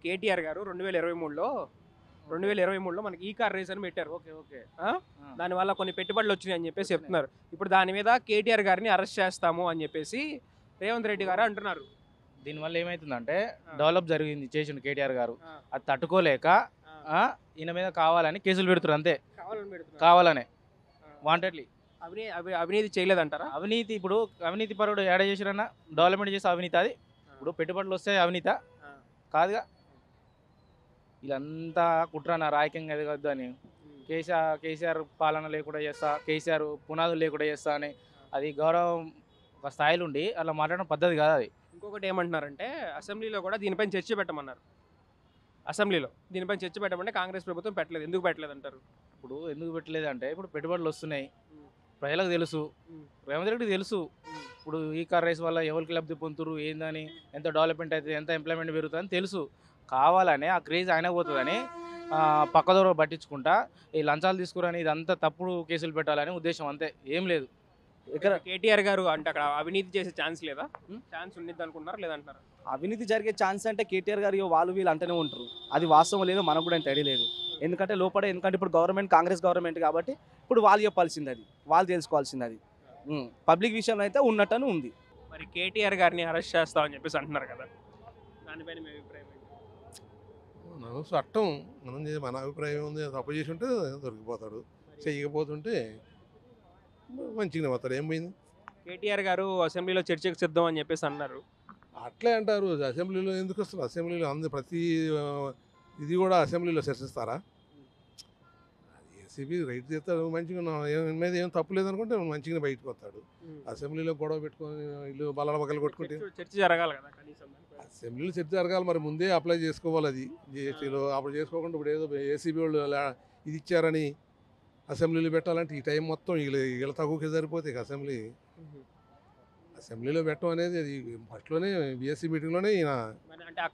కేటీఆర్ గారు 2023లో మనకి ఈ కార్ రేస్ అని పెట్టారు. ఓకే ఓకే దానివల్ల కొన్ని పెట్టుబడులు వచ్చినాయి అని చెప్పేసి చెప్తున్నారు. ఇప్పుడు దాని మీద కేటీఆర్ గారిని అరెస్ట్ చేస్తాము అని చెప్పేసి రేవంత్ రెడ్డి గారు అంటున్నారు. దీనివల్ల ఏమవుతుందంటే ఆ. డెవలప్ జరిగింది చేసిండు కేటీఆర్ గారు. ఆ. అది తట్టుకోలేక ఈయన మీద కావాలని కేసులు పెడుతున్నారు అంతే. కావాలని పెడుతున్నారు. కావాలనే ఆ. వాంటెడ్లీ. అవినీతి చేయలేదంటారా? అవినీతి ఇప్పుడు అవినీతి పరుడు ఏడ చేసిరన్నా డెవలప్మెంట్ చేసే అవినీతి అది. ఇప్పుడు పెట్టుబడులు వస్తే అవినీత ఆ. కాదుగా. వీళ్ళంతా కుట్రన రాయకంగా ఎదగద్దు అని కేసీఆర్ పాలన లేకుండా చేస్తా, కేసీఆర్ పునాదులు లేకుండా చేస్తా అని అది గౌరవం ఒక స్థాయిలో ఉండి అలా మాట్లాడడం పద్ధతి కాదు అది. ఇంకొకటి ఏమంటున్నారంటే అసెంబ్లీలో కూడా దీనిపైన చర్చ పెట్టమన్నారు. అసెంబ్లీలో దీనిపైన చర్చ పెట్టమంటే కాంగ్రెస్ ప్రభుత్వం పెట్టలేదు. ఎందుకు పెట్టలేదు అంటారు? ఇప్పుడు ఎందుకు పెట్టలేదు అంటే ఇప్పుడు పెట్టుబడులు వస్తున్నాయి, ఉమ్. ప్రజలకు తెలుసు, ఉమ్. రేవంత్ రెడ్డికి తెలుసు. ఉమ్. ఇప్పుడు ఈ కార్ రేస్ వల్ల ఎవరికి లబ్ధి పొందుతురు ఏందని, ఎంత డెవలప్మెంట్ అవుతుంది, ఎంత ఎంప్లాయ్మెంట్ పెరుగుతుందని తెలుసు. కావాలని ఆ క్రేజ్ ఆయన పోతుందని పక్కదోర పట్టించుకుంటా ఈ లంచాలు తీసుకురని ఇదంతా తప్పుడు కేసులు పెట్టాలని ఉద్దేశం అంతే, ఏం లేదు. ఇక్కడ కేటీఆర్ గారు అంటే అక్కడ అవినీతి చేసే ఛాన్స్ లేదా? ఛాన్స్ ఉండిద్ది అనుకుంటారా లేదంటారా? అవినీతి జరిగే ఛాన్స్ అంటే కేటీఆర్ గారు వాళ్ళు వీళ్ళు అంటూనే ఉంటారు. అది వాస్తవం లేదు, మనకు కూడా ఎంత ఐడియా లేదు. ఎందుకంటే ఎందుకంటే ఇప్పుడు గవర్నమెంట్ కాంగ్రెస్ గవర్నమెంట్ కాబట్టి ఇప్పుడు వాళ్ళు చెప్పాల్సింది అది, వాళ్ళు తెలుసుకోవాల్సింది అది. పబ్లిక్ విషయంలో అయితే ఉన్నట్టని ఉంది. మరి కేటీఆర్ గారిని అరెస్ట్ చేస్తామని చెప్పేసి అంటున్నారు కదా, దానిపైన మీ అభిప్రాయం ఏంటి? మనం చట్టం మన అభిప్రాయం ఉంది. తప్పు చేసి ఉంటే దొరికిపోతాడు, చేయకపోతుంటే మంచిగానే పోతాడు. ఏం పోయింది? కేటీఆర్ గారు అసెంబ్లీలో చర్చకు సిద్ధం అని చెప్పేసి అన్నారు. అట్లే అంటారు. అసెంబ్లీలో ఎందుకు వస్తారు? అసెంబ్లీలో ప్రతి ఇది కూడా అసెంబ్లీలో చర్చిస్తారా? ఏసీబీ రైట్ చేస్తాడు, మంచిగా మీద ఏం తప్పు లేదనుకుంటే మంచిగా బయటకు వస్తాడు. అసెంబ్లీలో గొడవ పెట్టుకొని ఇల్లు బలాల బగలు కొట్టుకుంటే చర్చ జరగాలి కదా కనీసం. అసెంబ్లీలో చర్చ జరగాలి. మరి ముందే అప్లై చేసుకోవాలి అది జిఎస్టీలో. అప్పుడు చేసుకోకుండా ఇప్పుడు ఏదో ఏసీబీ వాళ్ళు ఇది ఇచ్చారని అసెంబ్లీలో పెట్టాలంటే ఈ టైం మొత్తం వీళ్ళ తగుకే సరిపోతే అసెంబ్లీలో పెట్టడం అనేది అది ఫస్ట్లోనే బీఎస్సీ మీటింగ్లోనే ఈయన అంటే ఆ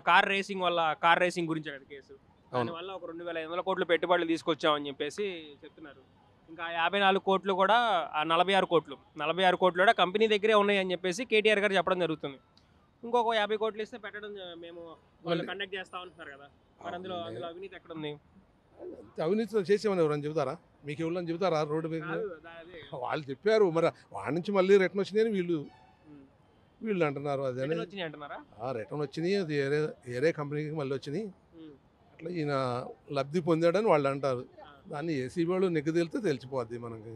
కార్ రేసింగ్ వల్ల కార్ రేసింగ్ గురించే కదా కేసు. దానివల్ల ఒక 2,500 కోట్లు పెట్టుబడులు తీసుకొచ్చామని చెప్పేసి చెప్తున్నారు. ఇంకా 54 కోట్లు కూడా 46 కోట్లు కూడా కంపెనీ దగ్గరే ఉన్నాయి అని చెప్పేసి కేటీఆర్ గారు చెప్పడం జరుగుతుంది. ఇంకొక 50 కోట్లు ఇస్తే పెట్టడం మేము వాళ్ళు కండక్ట్ చేస్తా ఉంటున్నారు కదా. మరి అందులో అవినీతి ఎక్కడ ఉంది? అవినీతిలో చేసేమని ఎవరని చెబుతారా? మీకు ఎవరని చెబుతారా? రోడ్డు మీద వాళ్ళు చెప్పారు. మరి వాడి నుంచి మళ్ళీ రిటర్న్ వచ్చినాయని వీళ్ళు అంటున్నారు. అదే అంటున్నారా? రిటర్న్ వచ్చినాయి, అది వేరే కంపెనీకి మళ్ళీ వచ్చినాయి. అట్లా ఈయన లబ్ధి పొందాడని వాళ్ళు అంటారు. దాన్ని ఏసీబీ వాళ్ళు నెగ్గు తేలితే తెలిసిపోద్ది. మనకి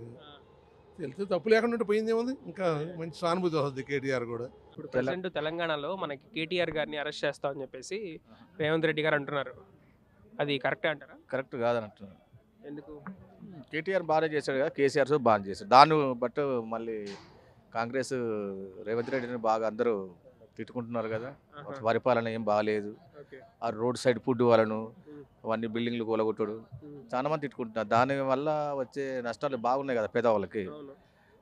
తెలిస్తే తప్పు లేకుండా పోయిందేముంది, ఇంకా మంచి సానుభూతి వస్తుంది కేటీఆర్ కూడా. ఇప్పుడు ప్రెసిడెంట్ తెలంగాణలో మనకి కేటీఆర్ గారిని అరెస్ట్ చేస్తామని చెప్పేసి రేవంత్ రెడ్డి గారు అంటున్నారు. అది కరెక్టే అంటారా? కరెక్ట్ కాదని అంటున్నాను. ఎందుకు? కేటీఆర్ బాగా చేశాడు కదా, కేసీఆర్ బాగా చేశాడు. దాన్ని బట్టి మళ్ళీ కాంగ్రెస్ రేవంత్ రెడ్డిని బాగా అందరూ తిట్టుకుంటున్నారు కదా. పరిపాలన ఏం బాగాలేదు, ఆ రోడ్ సైడ్ ఫుడ్ వాళ్ళను అవన్నీ బిల్డింగ్లు కూలగొట్టుడు చాలా మంది తిట్టుకుంటున్నారు. దానివల్ల వచ్చే నష్టాలు బాగున్నాయి కదా పేదవాళ్ళకి.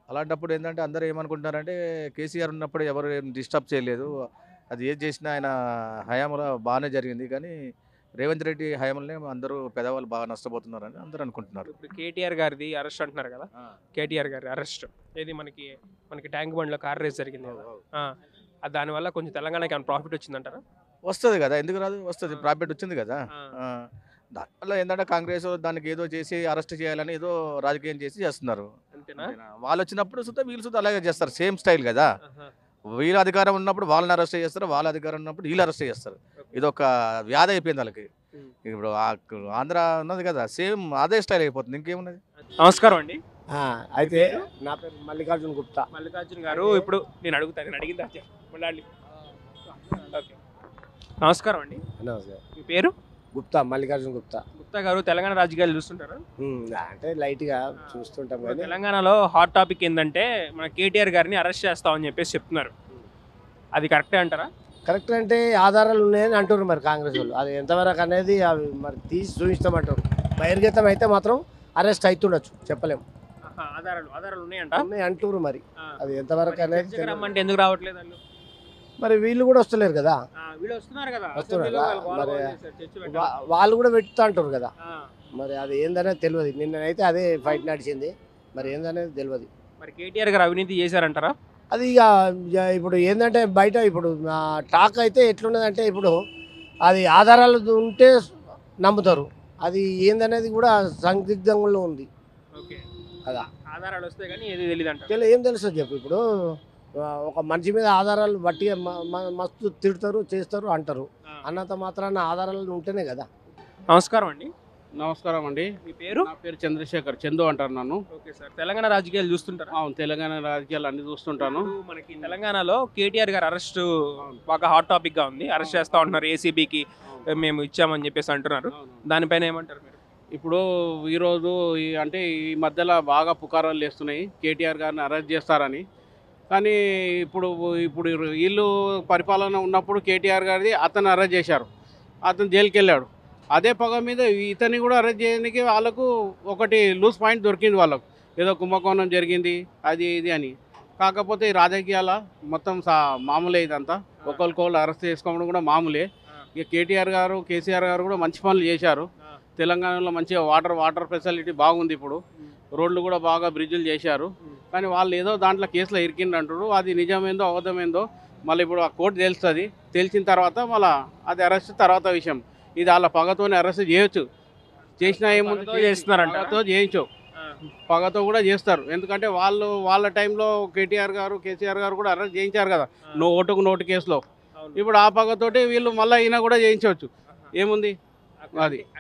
అలాంటప్పుడు ఏంటంటే అందరూ ఏమనుకుంటున్నారంటే కేసీఆర్ ఉన్నప్పుడు ఎవరు ఏం డిస్టర్బ్ చేయలేదు, అది ఏది చేసినా ఆయన హయాంలో బాగానే జరిగింది. కానీ రేవంత్ రెడ్డి హయాంలోనే అందరూ పేదవాళ్ళు బాగా నష్టపోతున్నారని అందరూ అనుకుంటున్నారు. ఇప్పుడు కేటీఆర్ గారిది అరెస్ట్ అంటున్నారు కదా, కేటీఆర్ గారి అరెస్ట్ ఏది మనకి ట్యాంక్ బండ్లో కార్ రేస్ జరిగింది కదా, దానివల్ల కొంచెం తెలంగాణకి ఏమైనా ప్రాఫిట్ వచ్చిందంటారా? వస్తుంది కదా, ఎందుకు రాదు, వస్తుంది, ప్రాఫిట్ వచ్చింది కదా. దానివల్ల ఏంటంటే కాంగ్రెస్ దానికి ఏదో చేసి అరెస్ట్ చేయాలని ఏదో రాజకీయం చేస్తున్నారు. అంతేనా? వాళ్ళు వచ్చినప్పుడు సుతా వీళ్ళు సుతా అలాగే చేస్తారు, సేమ్ స్టైల్ కదా. వీళ్ళ అధికారం ఉన్నప్పుడు వాళ్ళని అరెస్ట్ చేస్తారు, వాళ్ళ అధికారం ఉన్నప్పుడు వీళ్ళు అరెస్ట్ చేస్తారు. ఇది ఒక వ్యాధి అయిపోయింది వాళ్ళకి. ఇప్పుడు ఆంధ్ర ఉన్నది కదా, సేమ్ అదే స్టైల్ అయిపోతుంది, ఇంకేమున్నది. నమస్కారం అండి. అయితే నా పేరు మల్లికార్జున గుప్తా. మల్లికార్జున గారు, ఇప్పుడు నేను అడిగిందా మళ్ళీ. ఓకే, నమస్కారం అండి. నమస్కారం. మీ పేరు? గుప్తా, మల్లికార్జున గుప్తా. గుప్తా గారు, తెలంగాణ రాజకీయాలు చూస్తుంటారా? అంటే లైట్గా చూస్తుంటాం. కానీ తెలంగాణలో హాట్ టాపిక్ ఏంటంటే మన కేటీఆర్ గారిని అరెస్ట్ చేస్తామని చెప్పేసి చెప్తున్నారు. అది కరెక్టే అంటారా? కరెక్ట్ అంటే ఆధారాలు ఉన్నాయని అంటారు మరి కాంగ్రెస్ వాళ్ళు. అది ఎంతవరకు అనేది అవి మరి తీసి చూపిస్తామంటారు. బహిర్గతం అయితే మాత్రం అరెస్ట్ అవుతుండొచ్చు, చెప్పలేము. ఆధారాలు ఉన్నాయంట అంటారు మరి. అది ఎంతవరకు అనేది రమ్మంటే ఎందుకు రావట్లేదు వాళ్ళు? మరి వీళ్ళు కూడా వస్తలేరు కదా, వీళ్ళు వస్తున్నారు కదా, మరి వాళ్ళు కూడా పెట్టుతా అంటారు కదా. మరి అది ఏందనేది తెలియదు. నిన్నైతే అదే ఫైట్ నడిచింది, మరి ఏందనేది తెలియదు. మరి కేటీఆర్ గారు అవినీతి చేశారంటారా? అది ఇక ఇప్పుడు ఏంటంటే బయట ఇప్పుడు టాక్ అయితే ఎట్లున్నదంటే ఇప్పుడు అది ఆధారాలు ఉంటే నమ్ముతారు. అది ఏందనేది కూడా సందిగ్ధంలో ఉంది. ఓకే, అదా ఆధారాలు వస్తే కానీ ఏది తెలియదు అంట. ఏం తెలుస్తుంది చెప్పు. ఇప్పుడు ఒక మనిషి మీద ఆధారాలు బట్టి మస్తు తిడతారు, చేస్తారు, అంటారు. అన్నంత మాత్రాన ఆధారాలు ఉంటేనే కదా. నమస్కారం అండి. నమస్కారం అండి. మీ పేరు? నా పేరు చంద్రశేఖర్, చందు అంటారు నన్ను. ఓకే సార్, తెలంగాణ రాజకీయాలు చూస్తుంటారా? అవును, తెలంగాణ రాజకీయాలు అన్ని చూస్తుంటాను. ఇప్పుడు మనకి తెలంగాణలో కేటీఆర్ గారు అరెస్ట్ బాగా హాట్ టాపిక్ గా ఉంది. అరెస్ట్ చేస్తా ఉంటున్నారు, ఏసీబీకి మేము ఇచ్చామని చెప్పేసి అంటున్నారు. దానిపైన ఏమంటారు మీరు? ఇప్పుడు ఈరోజు అంటే ఈ మధ్యలో బాగా పుకారాలు లేస్తున్నాయి కేటీఆర్ గారిని అరెస్ట్ చేస్తారని. కానీ ఇప్పుడు ఇప్పుడు వీళ్ళు పరిపాలన ఉన్నప్పుడు కేటీఆర్ గారిది అతను అరెస్ట్ చేశారు, అతను జైలుకి వెళ్ళాడు. అదే పగ మీద ఇతన్ని కూడా అరెస్ట్ చేయడానికి వాళ్ళకు ఒకటి లూజ్ పాయింట్ దొరికింది. వాళ్ళకు ఏదో కుంభకోణం జరిగింది అది ఇది అని. కాకపోతే ఈ రాజకీయాల మొత్తం మామూలే, ఇదంతా ఒకరికొకరు అరెస్ట్ చేసుకోవడం కూడా మామూలే. ఇక కేటీఆర్ గారు కేసీఆర్ గారు కూడా మంచి పనులు చేశారు. తెలంగాణలో మంచిగా వాటర్ ఫెసిలిటీ బాగుంది. ఇప్పుడు రోడ్లు కూడా బాగా బ్రిడ్జులు చేశారు. కానీ వాళ్ళు ఏదో దాంట్లో కేసులో ఇరికిండ్రు అంటారు. అది నిజమేందో అబద్ధమేందో మళ్ళీ ఇప్పుడు ఆ కోర్టు తెలుస్తుంది. తెలిసిన తర్వాత మళ్ళీ అది అరెస్ట్ తర్వాత విషయం. ఇది వాళ్ళ పగతోనే అరెస్ట్ చేయొచ్చు. చేసినా ఏముంది, పగతో చేయించు, పగతో కూడా చేస్తారు. ఎందుకంటే వాళ్ళ టైంలో కేటీఆర్ గారు కేసీఆర్ గారు కూడా అరెస్ట్ చేయించారు కదా, ఓటుకు నోటు కేసులో. ఇప్పుడు ఆ పగతోటి వీళ్ళు మళ్ళీ ఈయన కూడా చేయించవచ్చు. ఏముంది అది.